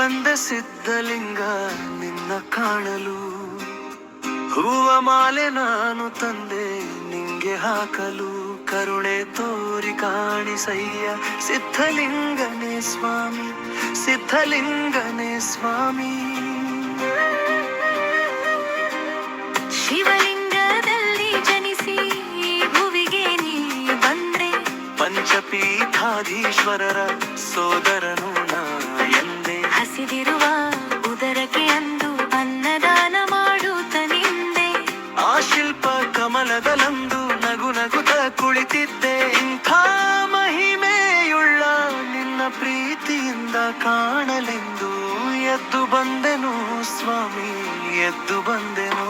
ಬಂದೆ ಸಿದ್ಧಲಿಂಗ ನಿನ್ನ ಕಾಣಲು, ಹೂವ ಮಾಲೆ ನಾನು ತಂದೆ ನಿಂಗೆ ಹಾಕಲು. ಕರುಣೆ ತೋರಿ ಕಾಣಿಸಯ್ಯ ಸಿದ್ಧಲಿಂಗನೇ ಸ್ವಾಮಿ, ಸಿದ್ಧಲಿಂಗನೇ ಸ್ವಾಮಿ. ಶಿವಲಿಂಗದಲ್ಲಿ ಜನಿಸಿ ಭುವಿಗೆ ನೀ ಬಂದ್ರೆ, ಪಂಚಪೀಠಾಧೀಶ್ವರರ ಸೋದರನು ನಾ ಎಂದೆ. ಹಸಿದಿರುವ ಉದರಕ್ಕೆ ಅಂದು ಅನ್ನದಾನ ಮಾಡುತ್ತ ನಿಂದೆ, ಆ ಶಿಲ್ಪ ಕಮಲದಲಂದು ನಗು ನಗುತ್ತ ಕುಳಿತಿದ್ದೆ. ಇಂಥ ಮಹಿಮೆಯುಳ್ಳ ನಿನ್ನ ಪ್ರೀತಿಯಿಂದ ಕಾಣಲೆಂದು ಎದ್ದು ಬಂದೆನು ಸ್ವಾಮಿ, ಎದ್ದು ಬಂದೆನು.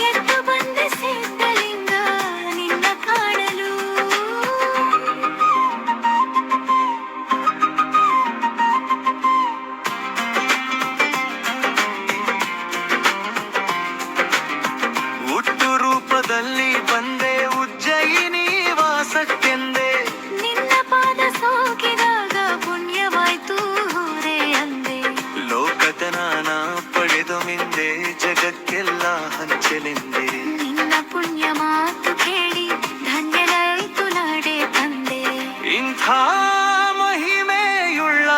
ಎದ್ದು ಬಂದೆ ಸಿದ್ಧಲಿಂಗ ನಿನ್ನ ಕಾಣಲು. ಹುಟ್ಟು ರೂಪದಲ್ಲಿ ಬಂದೆ ಉಜ್ಜಯಿನಿ ವಾಸಕ್ಕೆಂದೆ. ನಿನ್ನ ಪಾದ ಸೋಕಿದಾಗ ಪುಣ್ಯವಾಯ್ತು ರೇ ಅಂದೆ. ಲೋಕತನಾನ ಪಡೆದು ಮಿಂದೆ ಜಗಕ್ಕೆಲ್ಲ ಹಂಚಲೆಂದೆ. ನಿನ್ನ ಪುಣ್ಯ ಮಾತು ಕೇಳಿ ಧನ್ಯನಾಯ್ತು ನಾಡೆ ತಂದೆ. ಇಂಥ ಮಹಿಮೆಯುಳ್ಳ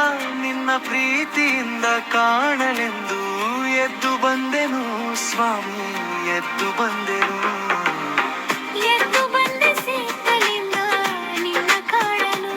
ನಿನ್ನ ಪ್ರೀತಿಯಿಂದ ಕಾಣಲೆಂದು ಎದ್ದು ಬಂದೆನು ಸ್ವಾಮಿ, ಎದ್ದು ಬಂದೆನು. ಎದ್ದು ಬಂದೆ ಸಿದ್ಧಲಿಂಗ ನಿನ್ನ ಕಾಣಲು.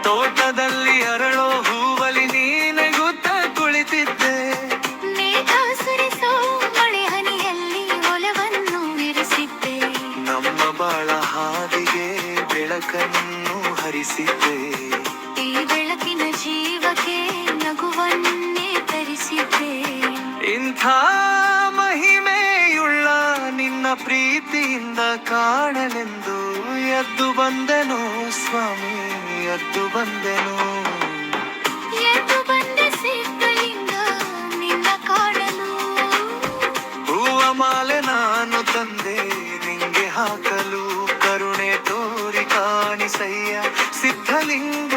ತೋಟದಲ್ಲಿ ಅರಳೋ ಹೂವಲಿ ನೀನೆಗುತ್ತ ಕುಳಿತಿದ್ದೆ. ಮೇಘ ಸುರಿಸೋ ಮಳೆ ಹನಿಯಲ್ಲಿ ಒಲವನ್ನು ಇರಿಸಿದ್ದೆ. ನಮ್ಮ ಬಾಳ ಹಾದಿಗೆ ಬೆಳಕನ್ನು ಹರಿಸಿದ್ದೆ. ಈ ಬೆಳಕಿನ ಜೀವಕ್ಕೆ ನಗುವನ್ನೇ ತರಿಸಿದ್ದೆ. ಇಂಥ ಮಹಿಮೆಯುಳ್ಳ ನಿನ್ನ ಪ್ರೀತಿಯಿಂದ ಕಾಣಲೆಂದು ಎದ್ದು ಬಂದೆನು ಸ್ವಾಮಿ, ಎದ್ದು ಬಂದೆನು. ಎದ್ದು ಬಂದೆ ಸಿದ್ಧಲಿಂಗ ನಿನ್ನ ಕಾಣಲು. ಹೂವ ಮಾಲೆ ನಾನು ತಂದೆ ನಿಂಗೆ ಹಾಕಲು. ಕರುಣೆ ತೋರಿ ಕಾಣಿಸಯ್ಯ ಸಿದ್ಧಲಿಂಗ